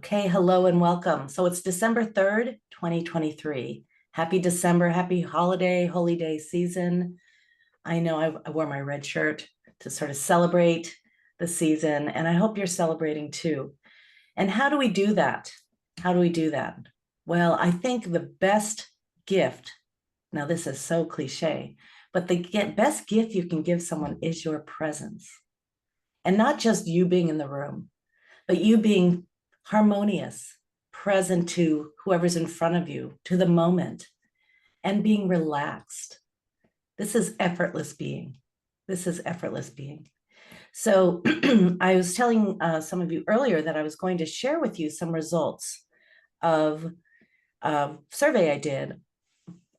Okay, hello and welcome. So it's December 3rd, 2023. Happy December, happy holiday, holy day season. I know I wore my red shirt to sort of celebrate the season, and I hope you're celebrating too. And how do we do that? How do we do that? Well, I think the best gift, now this is so cliche, but the best gift you can give someone is your presence. And not just you being in the room, but you being harmonious, present to whoever's in front of you, to the moment, and being relaxed. This is effortless being. This is effortless being. So I was telling some of you earlier that I was going to share with you some results of a survey I did,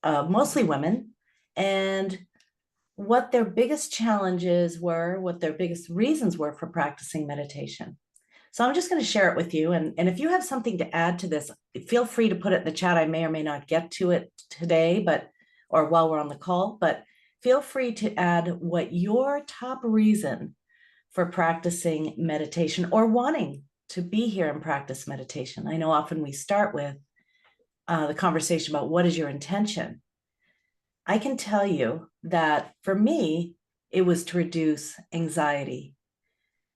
mostly women, and what their biggest challenges were, what their biggest reasons were for practicing meditation. So I'm just going to share it with you. And if you have something to add to this, feel free to put it in the chat. I may or may not get to it today, or while we're on the call, but feel free to add what your top reason for practicing meditation or wanting to be here and practice meditation. I know often we start with the conversation about what is your intention. I can tell you that for me, it was to reduce anxiety.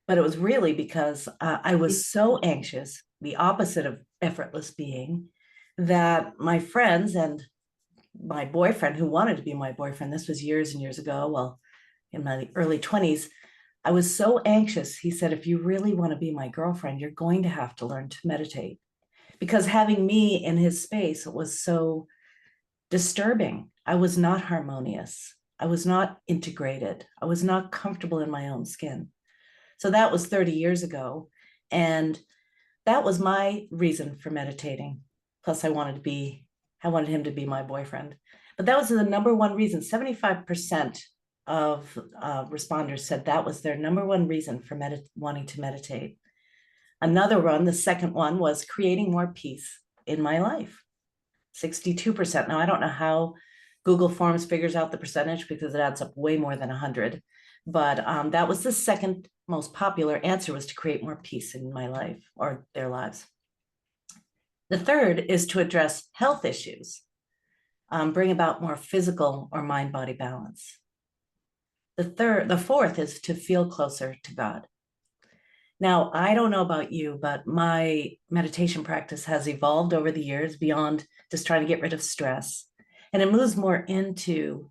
But it was really because I was so anxious, the opposite of effortless being, that my friends and my boyfriend, who wanted to be my boyfriend, this was years and years ago, well, in my early 20s, I was so anxious. He said, if you really want to be my girlfriend, you're going to have to learn to meditate. Because having me in his space was so disturbing. I was not harmonious. I was not integrated. I was not comfortable in my own skin. So that was 30 years ago. And that was my reason for meditating. Plus, I wanted him to be my boyfriend. But that was the number one reason. 75% of responders said that was their number one reason for wanting to meditate. Another one, the second one, was creating more peace in my life. 62%. Now, I don't know how Google Forms figures out the percentage because it adds up way more than 100. But that was the second most popular answer, was to create more peace in my life or their lives. The third is to address health issues, bring about more physical or mind-body balance. The fourth is to feel closer to God. Now, I don't know about you, but my meditation practice has evolved over the years beyond just trying to get rid of stress. And it moves more into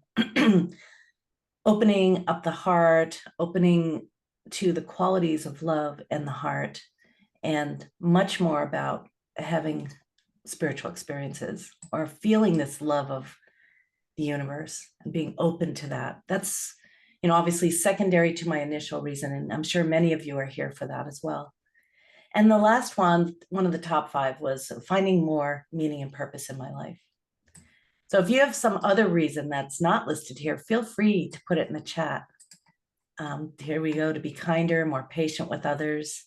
opening up the heart, opening to the qualities of love and the heart, and much more about having spiritual experiences or feeling this love of the universe and being open to that. That's, obviously secondary to my initial reason. And I'm sure many of you are here for that as well. And the last one of the top 5, was finding more meaning and purpose in my life. So if you have some other reason that's not listed here, feel free to put it in the chat. Here we go: to be kinder, more patient with others,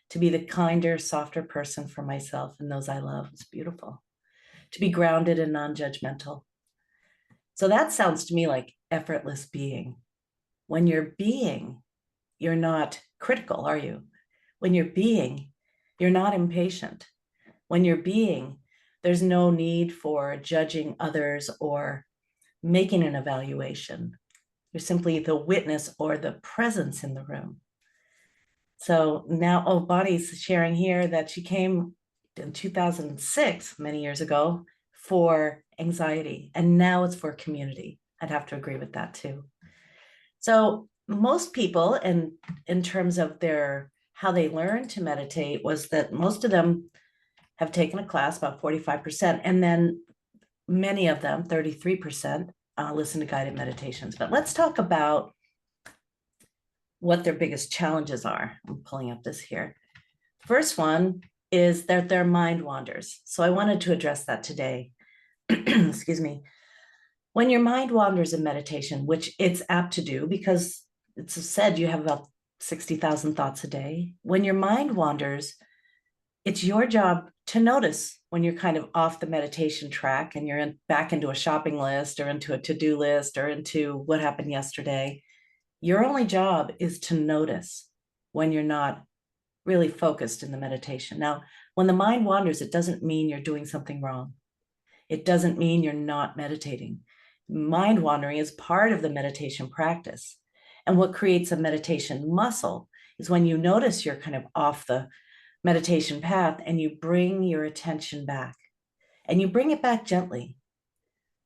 to be the kinder, softer person for myself and those I love. It's beautiful. To be grounded and non-judgmental. So that sounds to me like effortless being. When you're being, you're not critical, are you? When you're being, you're not impatient. When you're being, there's no need for judging others or making an evaluation. You're simply the witness or the presence in the room. So now, Bonnie's sharing here that she came in 2006, many years ago, for anxiety, and now it's for community. I'd have to agree with that too. So most people, in terms of how they learn to meditate, was that most of them have taken a class, about 45%, and then many of them, 33%, listen to guided meditations. But let's talk about what their biggest challenges are. I'm pulling up this here. First one is that their mind wanders. So I wanted to address that today. Excuse me. When your mind wanders in meditation, which it's apt to do because it's said you have about 60,000 thoughts a day. When your mind wanders, it's your job to notice when you're kind of off the meditation track and you're back into a shopping list or into a to-do list or into what happened yesterday. Your only job is to notice when you're not really focused in the meditation. Now, When the mind wanders, it doesn't mean you're doing something wrong. It doesn't mean you're not meditating. Mind wandering is part of the meditation practice. And what creates a meditation muscle is when you notice you're kind of off the meditation path and you bring your attention back, and you bring it back gently,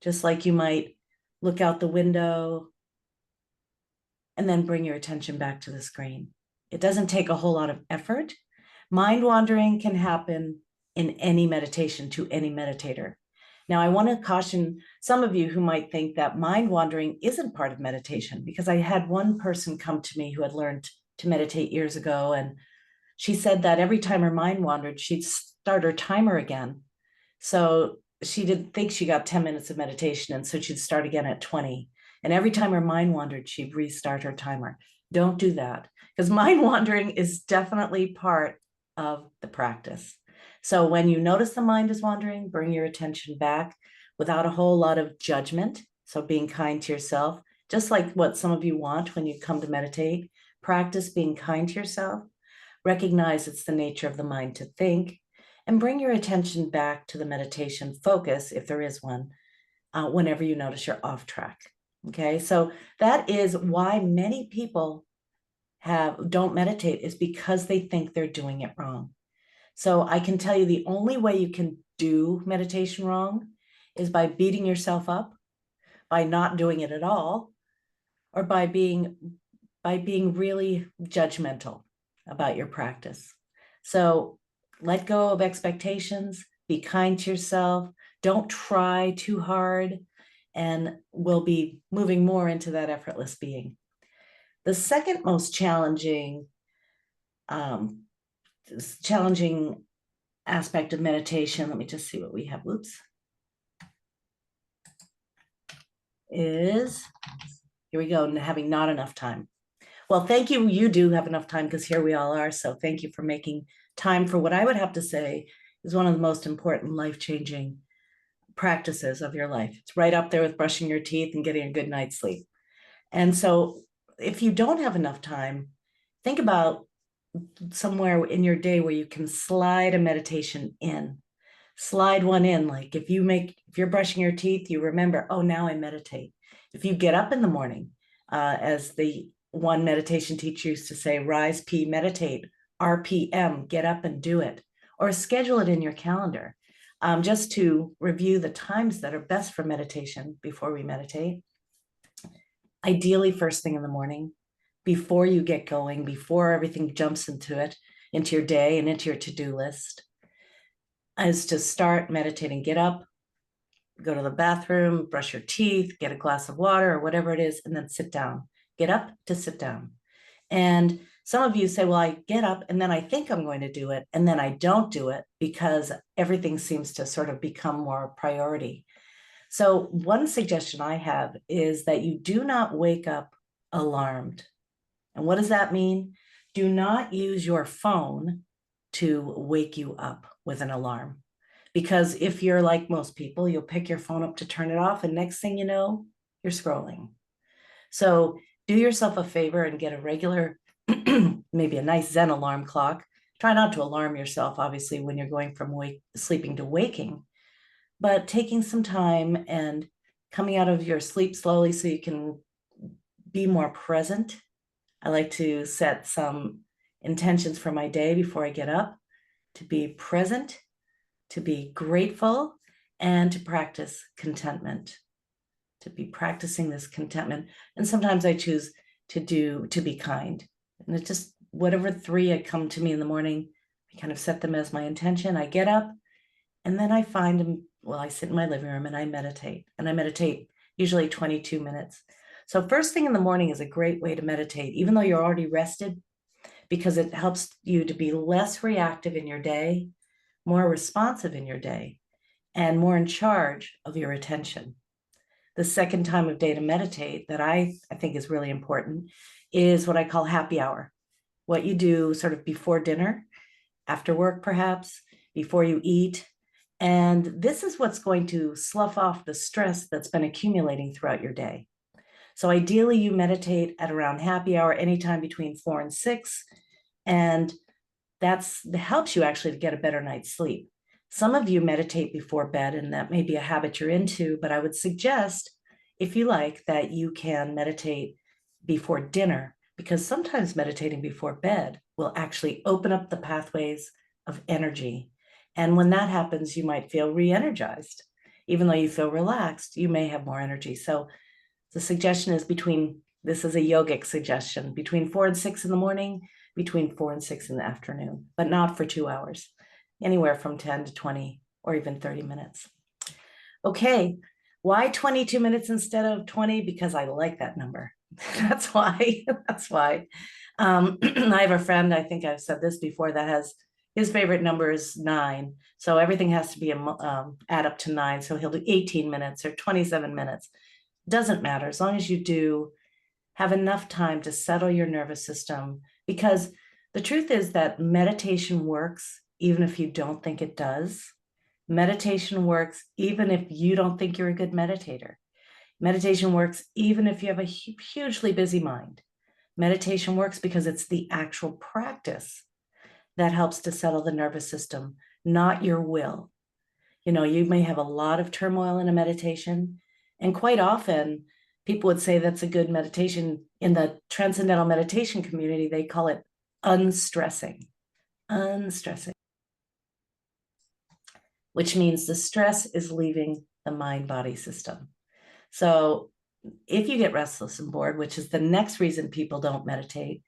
just like you might look out the window and then bring your attention back to the screen. It doesn't take a whole lot of effort. Mind wandering can happen in any meditation to any meditator. Now, I want to caution some of you who might think that mind wandering isn't part of meditation, because I had one person come to me who had learned to meditate years ago, and she said that every time her mind wandered, she'd start her timer again. So she didn't think she got 10 minutes of meditation, and so she'd start again at 20. And every time her mind wandered, she'd restart her timer. Don't do that, because mind wandering is definitely part of the practice. So when you notice the mind is wandering, bring your attention back without a whole lot of judgment. So being kind to yourself, just like what some of you want when you come to meditate. Practice being kind to yourself. Recognize it's the nature of the mind to think, and bring your attention back to the meditation focus, if there is one, whenever you notice you're off track. Okay, so that is why many people don't meditate, is because they think they're doing it wrong. So I can tell you the only way you can do meditation wrong is by beating yourself up, by not doing it at all, or by being really judgmental about your practice. So let go of expectations, be kind to yourself, don't try too hard, and we'll be moving more into that effortless being. The second most challenging aspect of meditation, let me just see what we have, is, here we go, having not enough time. Well, thank you. You do have enough time, because here we all are. So thank you for making time for what I would have to say is one of the most important life-changing practices of your life. It's right up there with brushing your teeth and getting a good night's sleep. And so if you don't have enough time, think about somewhere in your day where you can slide a meditation in. Slide one in. Like if you're brushing your teeth, you remember, oh, now I meditate. If you get up in the morning, as the one meditation teacher used to say, rise, pee, meditate, RPM, get up and do it, or schedule it in your calendar, just to review the times that are best for meditation before we meditate. Ideally, first thing in the morning, before you get going, before everything jumps into your day and into your to-do list, is to start meditating. Get up, go to the bathroom, brush your teeth, get a glass of water or whatever it is, and then sit down. Get up to sit down. And some of you say, well, I get up and then I think I'm going to do it, and then I don't do it because everything seems to sort of become more priority. So one suggestion I have is that you do not wake up alarmed. And what does that mean? Do not use your phone to wake you up with an alarm. Because if you're like most people, you'll pick your phone up to turn it off, and next thing you know, you're scrolling. So do yourself a favor and get a regular, maybe a nice Zen alarm clock. Try not to alarm yourself, obviously, when you're going from sleeping to waking, but taking some time and coming out of your sleep slowly so you can be more present. I like to set some intentions for my day before I get up, to be present, to be grateful, and to practice contentment, to be practicing this contentment. And sometimes I choose to be kind. And it's just whatever three come to me in the morning, I kind of set them as my intention. I get up, and then I I sit in my living room and I meditate. And I meditate usually 22 minutes. So first thing in the morning is a great way to meditate, even though you're already rested, because it helps you to be less reactive in your day, more responsive in your day, and more in charge of your attention. The second time of day to meditate that I think is really important is what I call happy hour. What you do sort of before dinner, after work perhaps, before you eat. And this is what's going to slough off the stress that's been accumulating throughout your day. So ideally you meditate at around happy hour, anytime between 4 and 6. And that helps you actually to get a better night's sleep. Some of you meditate before bed, and that may be a habit you're into, but I would suggest, if you like, that you can meditate before dinner, because sometimes meditating before bed will actually open up the pathways of energy. And when that happens, you might feel re-energized. Even though you feel relaxed, you may have more energy. So the suggestion is this is a yogic suggestion, between 4 and 6 in the morning, between 4 and 6 in the afternoon, but not for 2 hours, anywhere from 10 to 20 or even 30 minutes. Okay, why 22 minutes instead of 20? Because I like that number. That's why. That's why. I have a friend, I think I've said this before, that has his favorite number is 9. So everything has to be add up to 9. So he'll do 18 minutes or 27 minutes. Doesn't matter, as long as you do have enough time to settle your nervous system, because the truth is that meditation works even if you don't think it does. Meditation works even if you don't think you're a good meditator. Meditation works even if you have a hugely busy mind. Meditation works because it's the actual practice that helps to settle the nervous system, not your will. You may have a lot of turmoil in a meditation, and quite often people would say that's a good meditation. In the transcendental meditation community, they call it unstressing, which means the stress is leaving the mind-body system. So if you get restless and bored, which is the next reason people don't meditate,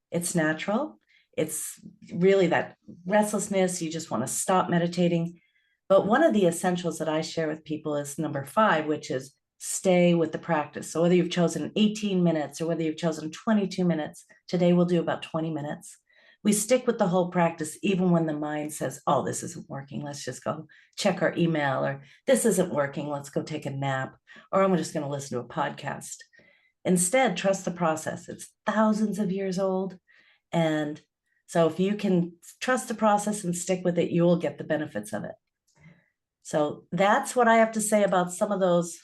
it's natural. It's really that restlessness. You just want to stop meditating. But one of the essentials that I share with people is number 5, which is stay with the practice. So whether you've chosen 18 minutes or whether you've chosen 22 minutes, today we'll do about 20 minutes. We stick with the whole practice, even when the mind says, oh, this isn't working. Let's just go check our email, or this isn't working. Let's go take a nap, or I'm just going to listen to a podcast. Instead, trust the process. It's thousands of years old. And so if you can trust the process and stick with it, you will get the benefits of it. So that's what I have to say about some of those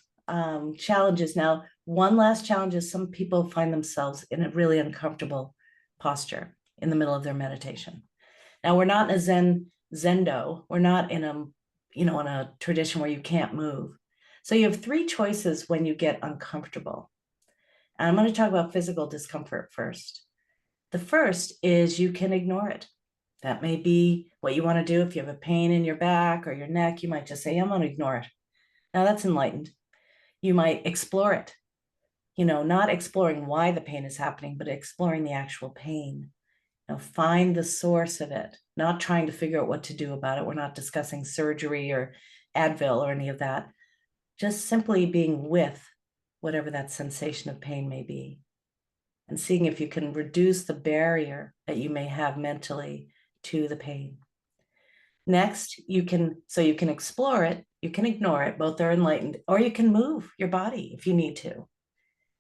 challenges. Now, one last challenge is some people find themselves in a really uncomfortable posture in the middle of their meditation. Now, we're not in a Zendo. We're not in in a tradition where you can't move. So you have 3 choices when you get uncomfortable. And I'm going to talk about physical discomfort first. The first is you can ignore it. That may be what you want to do. If you have a pain in your back or your neck, you might just say, I'm going to ignore it. Now that's enlightened. You might explore it, not exploring why the pain is happening, but exploring the actual pain. Find the source of it, not trying to figure out what to do about it. We're not discussing surgery or Advil or any of that. Just simply being with whatever that sensation of pain may be, and seeing if you can reduce the barrier that you may have mentally to the pain. Next, you can explore it, you can ignore it, both are enlightened, or you can move your body if you need to. You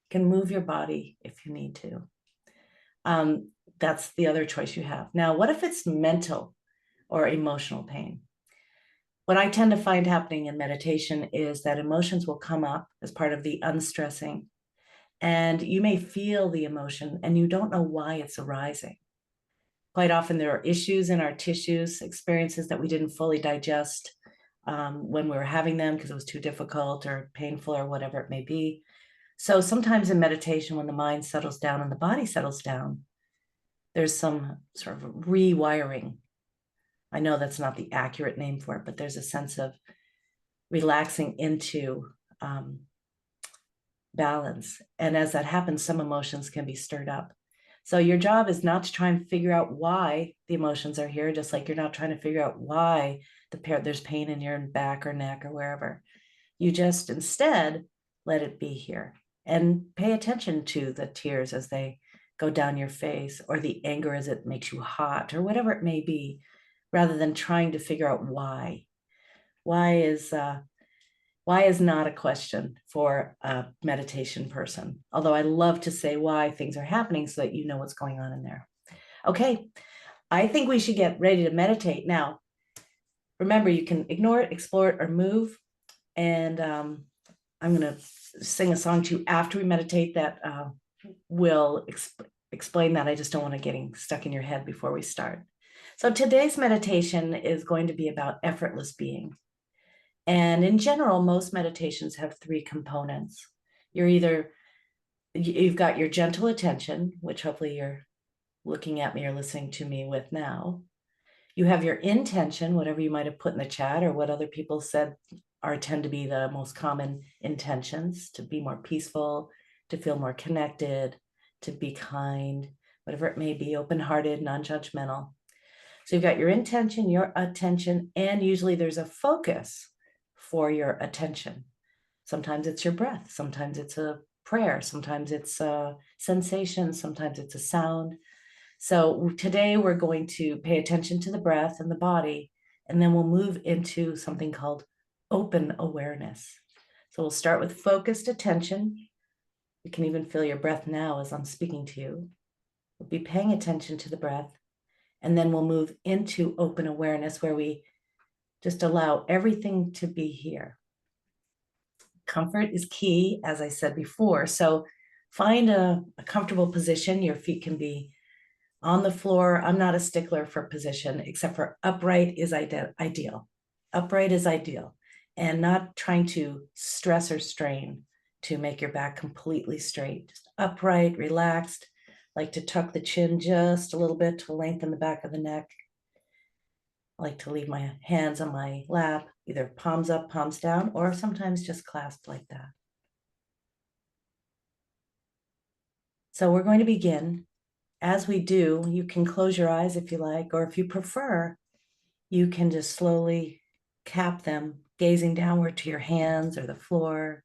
can move your body if you need to. That's the other choice you have. Now, what if it's mental or emotional pain? What I tend to find happening in meditation is that emotions will come up as part of the unstressing, and you may feel the emotion and you don't know why it's arising. Quite often there are issues in our tissues, experiences that we didn't fully digest when we were having them because it was too difficult or painful or whatever it may be. So sometimes in meditation, when the mind settles down and the body settles down, there's some sort of rewiring. I know that's not the accurate name for it, but there's a sense of relaxing into balance. And as that happens, some emotions can be stirred up. So your job is not to try and figure out why the emotions are here, just like you're not trying to figure out why there's pain in your back or neck or wherever. You just instead let it be here and pay attention to the tears as they go down your face, or the anger as it makes you hot, or whatever it may be, rather than trying to figure out why. Why is not a question for a meditation person, although I love to say why things are happening so that you know what's going on in there. Okay, I think we should get ready to meditate. Now, remember, you can ignore it, explore it, or move. And I'm going to sing a song to you after we meditate that will explain that. I just don't want it getting stuck in your head before we start. So today's meditation is going to be about effortless being. And in general, most meditations have three components. You've got your gentle attention, which hopefully you're looking at me or listening to me with now. You have your intention, whatever you might have put in the chat or what other people said tend to be the most common intentions: to be more peaceful, to feel more connected, to be kind, whatever it may be, open-hearted, non-judgmental. So you've got your intention, your attention, and usually there's a focus for your attention. Sometimes it's your breath, sometimes it's a prayer, sometimes it's a sensation, sometimes it's a sound. So today we're going to pay attention to the breath and the body, and then we'll move into something called open awareness. So we'll start with focused attention. You can even feel your breath now as I'm speaking to you. We'll be paying attention to the breath, and then we'll move into open awareness where we just allow everything to be here. Comfort is key, as I said before. So find a comfortable position. Your feet can be on the floor. I'm not a stickler for position, except for upright is ideal. Upright is ideal, and not trying to stress or strain to make your back completely straight. Just upright, relaxed. Like to tuck the chin just a little bit to lengthen the back of the neck. I like to leave my hands on my lap, either palms up, palms down, or sometimes just clasped like that. So we're going to begin. As we do, you can close your eyes if you like, or if you prefer, you can just slowly cap them, gazing downward to your hands or the floor.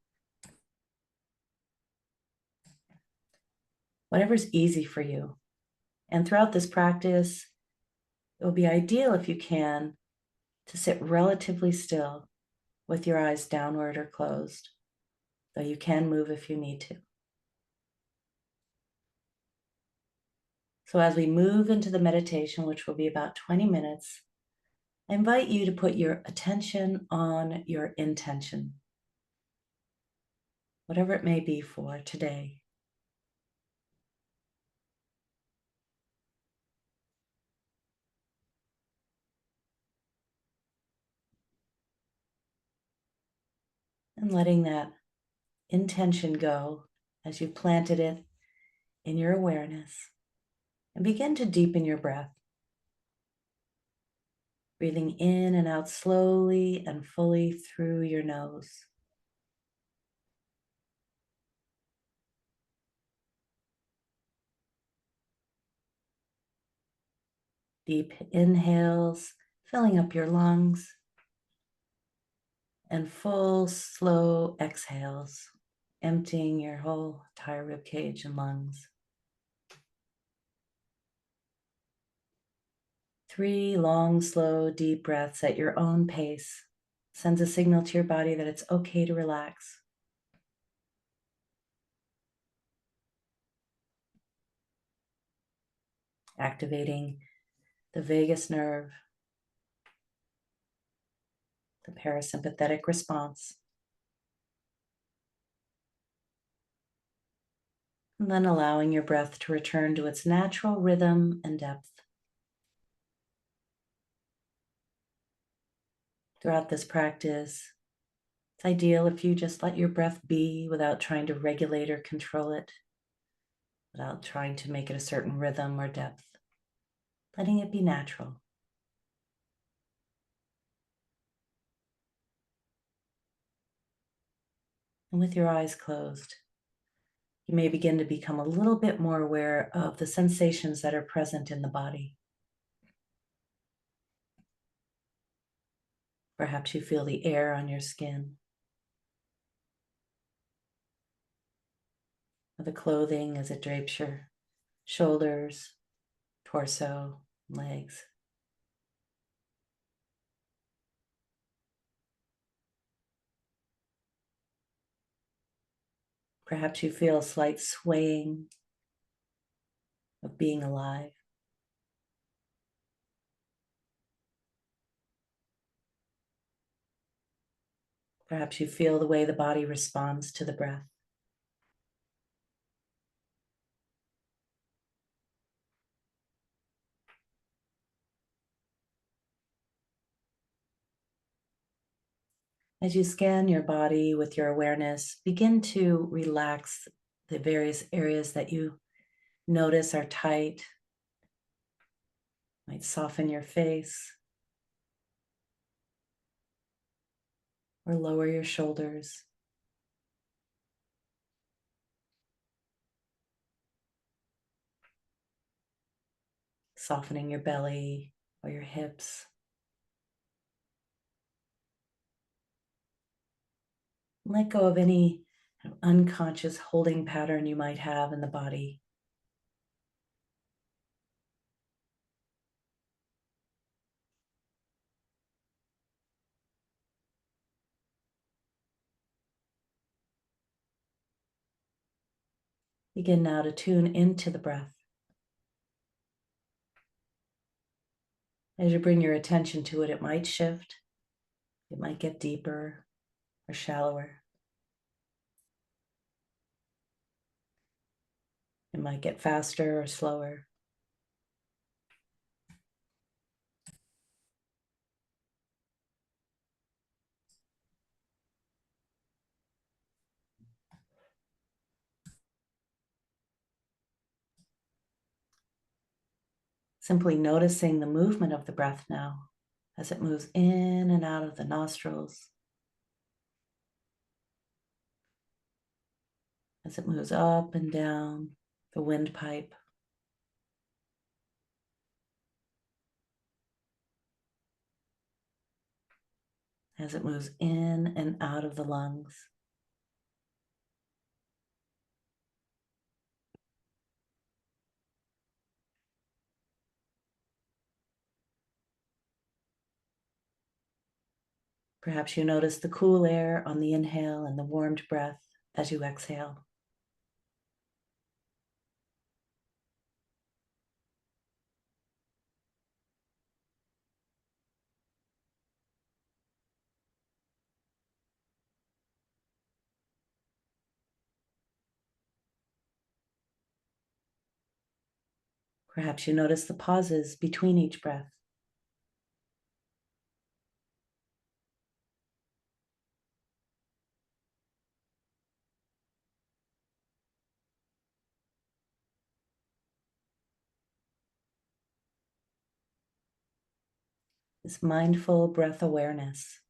Whatever's easy for you. And throughout this practice, it will be ideal if you can to sit relatively still with your eyes downward or closed, though you can move if you need to. So as we move into the meditation, which will be about 20 minutes, I invite you to put your attention on your intention, whatever it may be for today. And letting that intention go as you planted it in your awareness, and begin to deepen your breath. Breathing in and out slowly and fully through your nose. Deep inhales, filling up your lungs, and full, slow exhales, emptying your whole entire rib cage and lungs. 3 long, slow, deep breaths at your own pace sends a signal to your body that it's okay to relax. Activating the vagus nerve, the parasympathetic response. And then allowing your breath to return to its natural rhythm and depth. Throughout this practice, it's ideal if you just let your breath be without trying to regulate or control it, without trying to make it a certain rhythm or depth, letting it be natural. And with your eyes closed, you may begin to become a little bit more aware of the sensations that are present in the body. Perhaps you feel the air on your skin, or the clothing as it drapes your shoulders, torso, legs. Perhaps you feel a slight swaying of being alive. Perhaps you feel the way the body responds to the breath. As you scan your body with your awareness, begin to relax the various areas that you notice are tight. Might soften your face or lower your shoulders. Softening your belly or your hips. Let go of any unconscious holding pattern you might have in the body. Begin now to tune into the breath. As you bring your attention to it, it might shift. It might get deeper or shallower. It might get faster or slower. Simply noticing the movement of the breath now as it moves in and out of the nostrils, as it moves up and down the windpipe, as it moves in and out of the lungs. Perhaps you notice the cool air on the inhale and the warmed breath as you exhale. Perhaps you notice the pauses between each breath. This mindful breath awareness,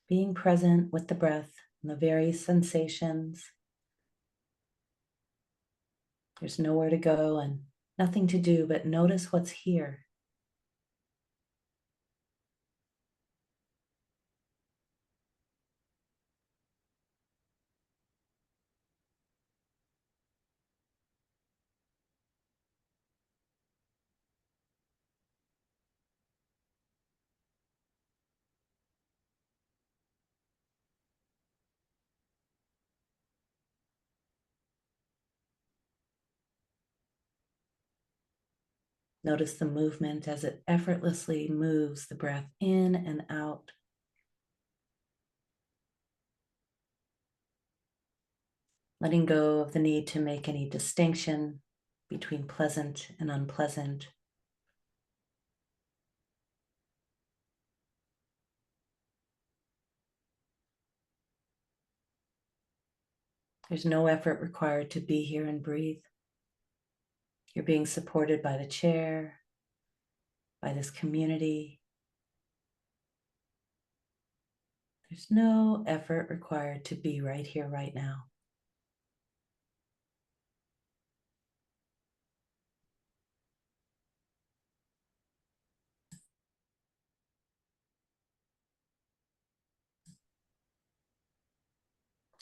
being present with the breath and the various sensations. There's nowhere to go and nothing to do but notice what's here. Notice the movement as it effortlessly moves the breath in and out. Letting go of the need to make any distinction between pleasant and unpleasant. There's no effort required to be here and breathe. You're being supported by the chair, by this community. There's no effort required to be right here, right now.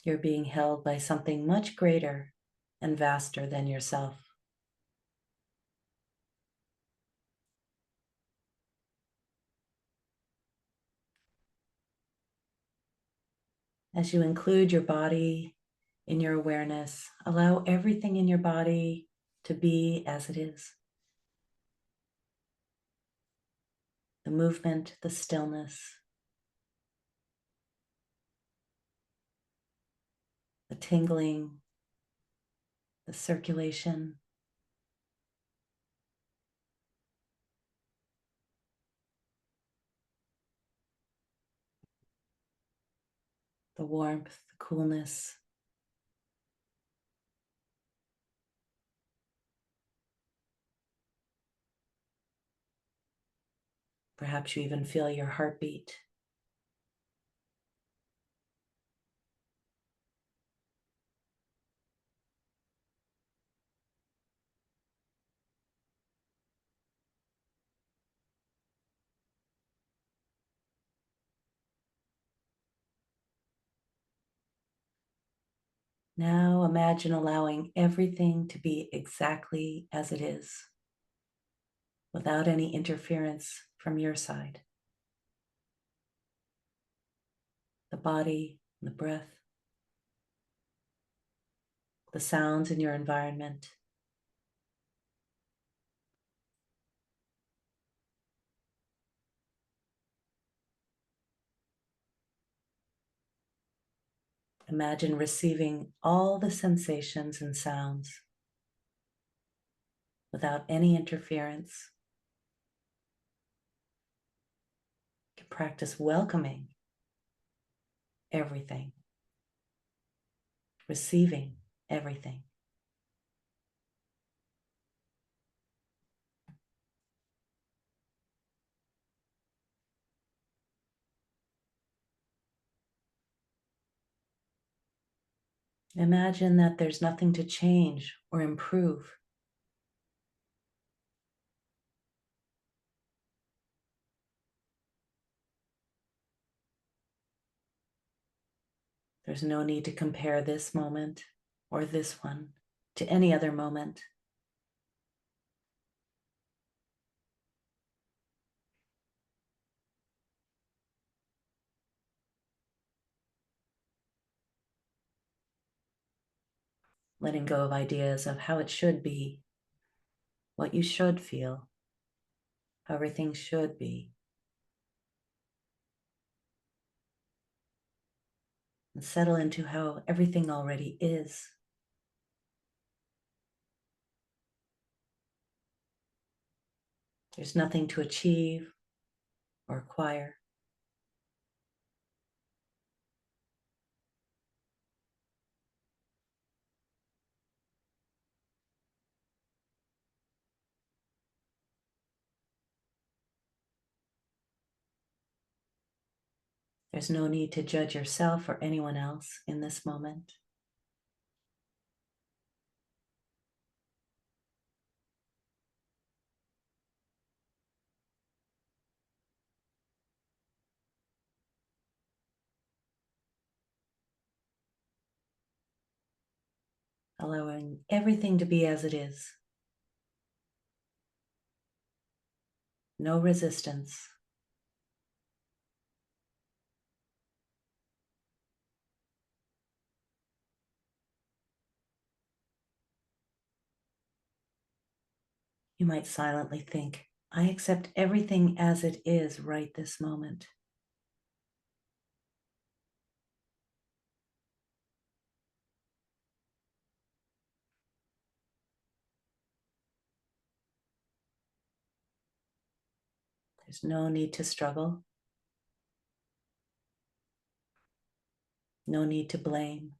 You're being held by something much greater and vaster than yourself. As you include your body in your awareness, allow everything in your body to be as it is. The movement, the stillness, the tingling, the circulation. the warmth, the coolness. Perhaps you even feel your heartbeat. Now imagine allowing everything to be exactly as it is, without any interference from your side. The body, the breath, the sounds in your environment. Imagine receiving all the sensations and sounds without any interference. You can practice welcoming everything, receiving everything. Imagine that there's nothing to change or improve. There's no need to compare this moment or this one to any other moment. Letting go of ideas of how it should be, what you should feel, how everything should be. And settle into how everything already is. There's nothing to achieve or acquire. There's no need to judge yourself or anyone else in this moment. Allowing everything to be as it is. No resistance. You might silently think, I accept everything as it is right this moment. There's no need to struggle. No need to blame.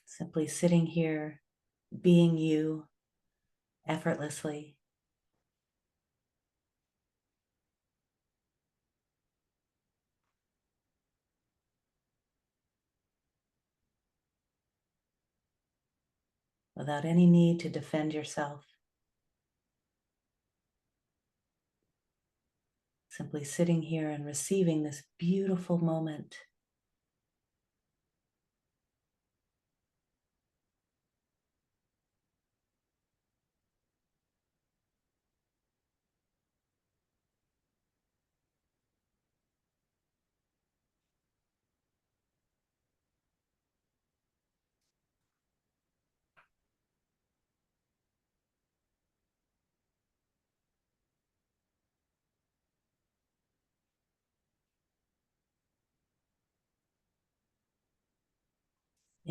Simply sitting here, being you effortlessly. Without any need to defend yourself. Simply sitting here and receiving this beautiful moment.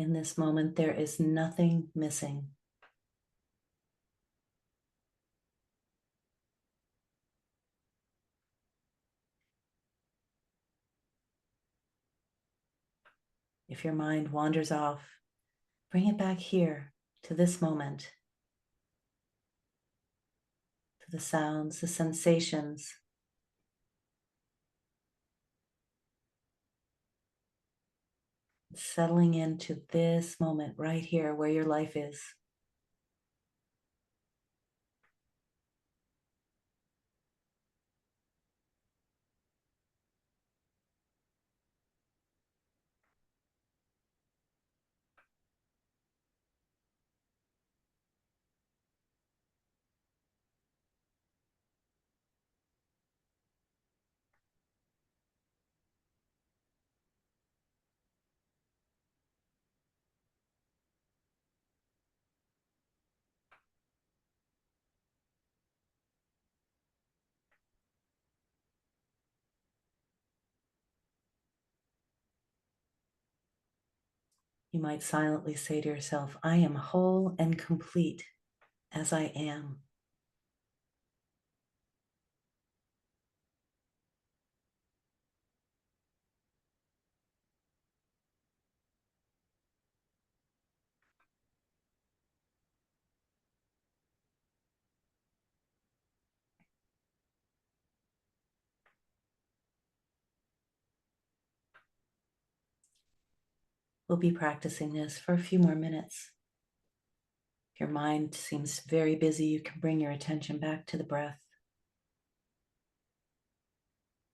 In this moment, there is nothing missing. If your mind wanders off, bring it back here to this moment, to the sounds, the sensations, settling into this moment right here where your life is. You might silently say to yourself, I am whole and complete as I am. We'll be practicing this for a few more minutes. If your mind seems very busy, you can bring your attention back to the breath.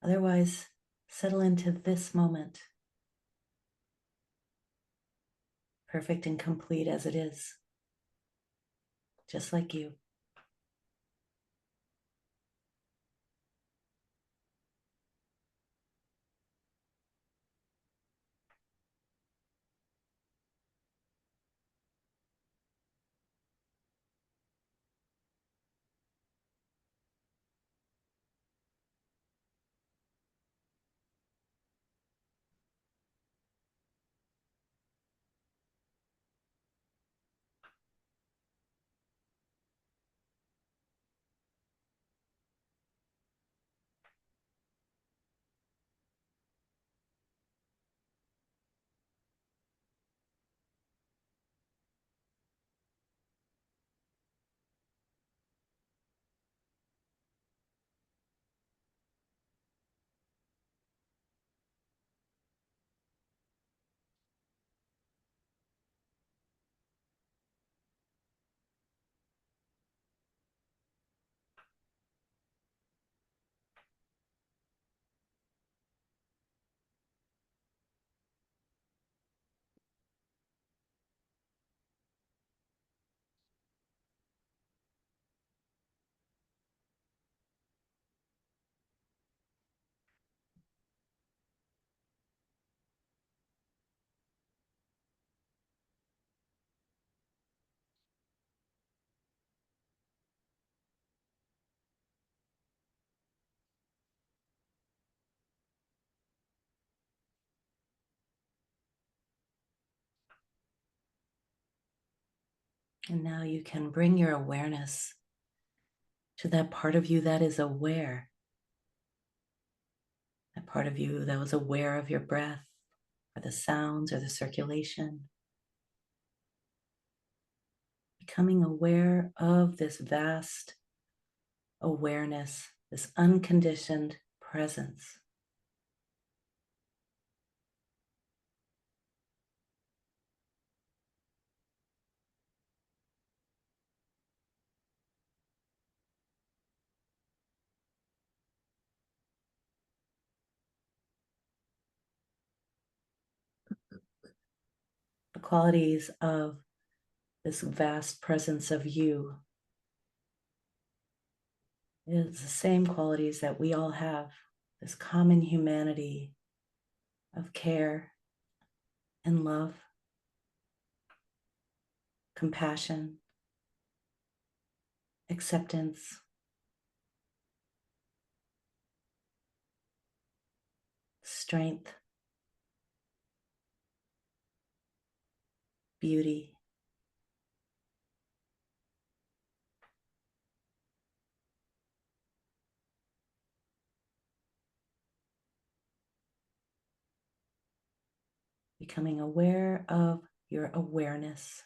Otherwise, settle into this moment, perfect and complete as it is, just like you. And now you can bring your awareness to that part of you that is aware, that part of you that was aware of your breath, or the sounds, or the circulation. Becoming aware of this vast awareness, this unconditioned presence. The qualities of this vast presence of you is the same qualities that we all have, this common humanity of care and love, compassion, acceptance, strength, beauty. Becoming aware of your awareness.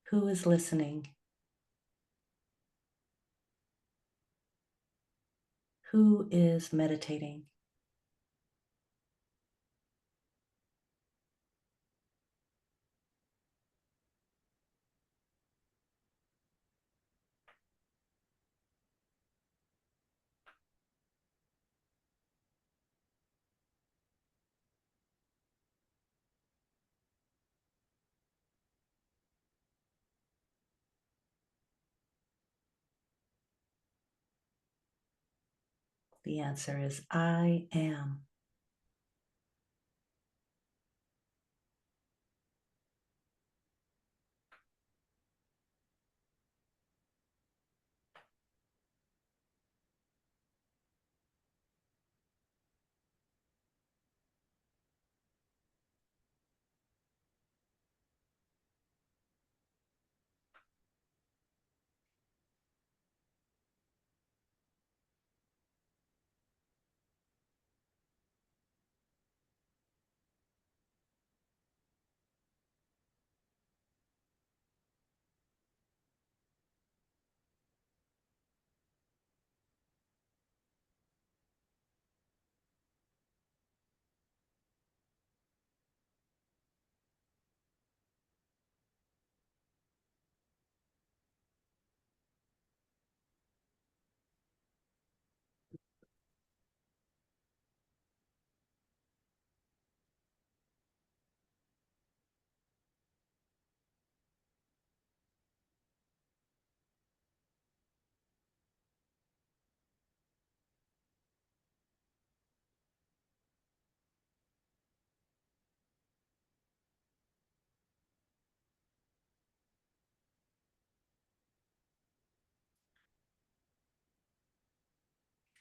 Who is listening? Who is meditating? The answer is I am.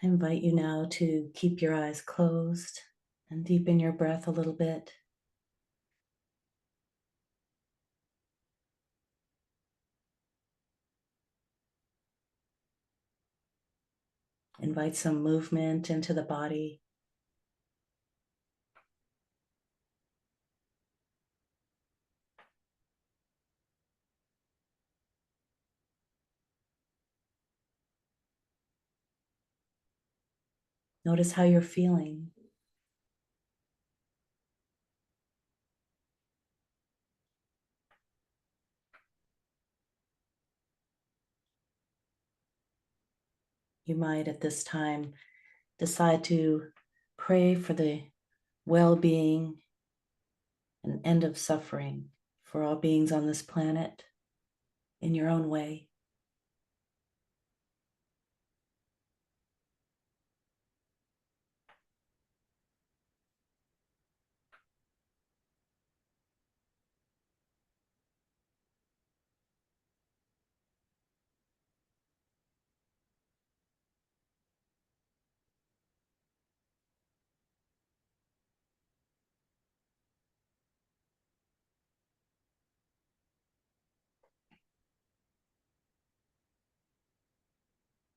I invite you now to keep your eyes closed and deepen your breath a little bit. Invite some movement into the body. Notice how you're feeling. You might at this time decide to pray for the well-being and end of suffering for all beings on this planet in your own way.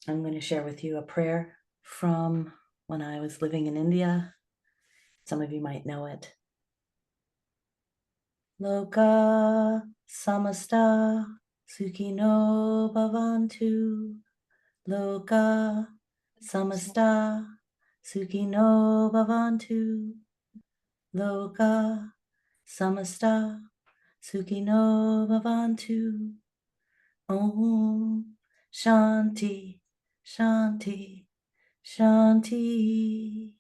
I'm going to share with you a prayer from when I was living in India. Some of you might know it. Loka samasta sukhino bhavantu. Loka samasta sukhino bhavantu. Loka samasta sukhino bhavantu. Om Shanti, Shanti, Shanti.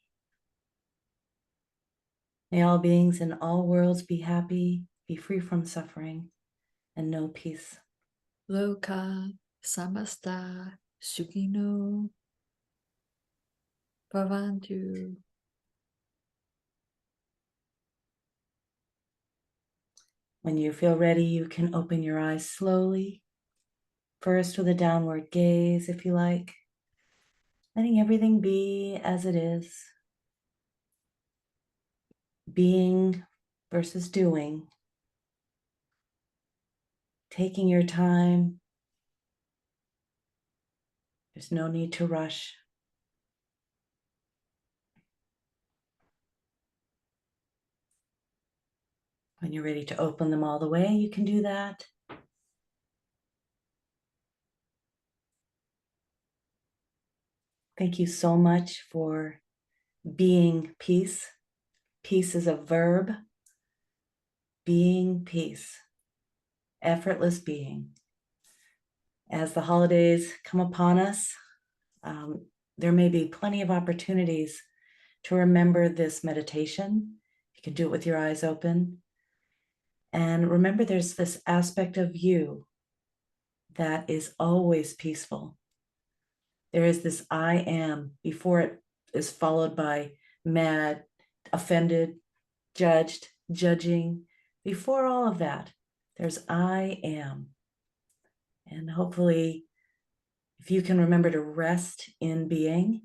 May all beings in all worlds be happy, be free from suffering, and know peace. Loka samasta sukhino bhavantu. When you feel ready, you can open your eyes slowly, first with a downward gaze, if you like, letting everything be as it is. Being versus doing. taking your time. There's no need to rush. When you're ready to open them all the way, you can do that. Thank you so much for being peace. Peace is a verb. Being peace. Effortless being. As the holidays come upon us, there may be plenty of opportunities to remember this meditation. You can do it with your eyes open. And remember, there's this aspect of you that is always peaceful. There is this I am before it is followed by mad, offended, judged, judging. Before all of that, there's I am. And hopefully, if you can remember to rest in being,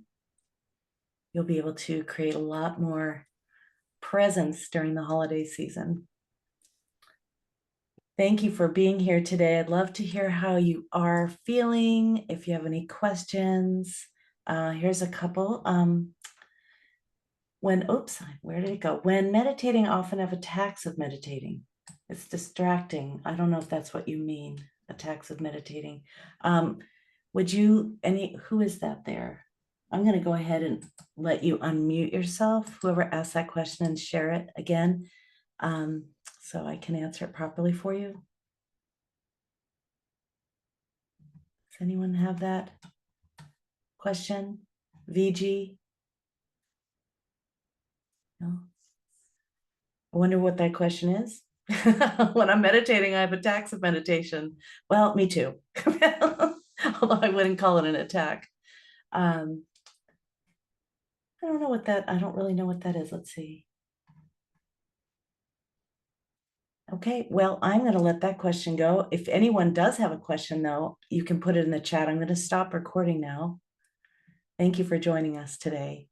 you'll be able to create a lot more presence during the holiday season. Thank you for being here today. I'd love to hear how you are feeling. If you have any questions, here's a couple. Where did it go? When meditating, I often have attacks of meditating. It's distracting. I don't know if that's what you mean, attacks of meditating. Who is that there? I'm going to go ahead and let you unmute yourself, whoever asked that question, and share it again, so I can answer it properly for you. Does anyone have that question? VG? No? I wonder what that question is. When I'm meditating, I have attacks of meditation. Well, me too. Although I wouldn't call it an attack. I don't really know what that is. Let's see. Okay, well, I'm going to let that question go. If anyone does have a question, though, you can put it in the chat. I'm going to stop recording now. Thank you for joining us today.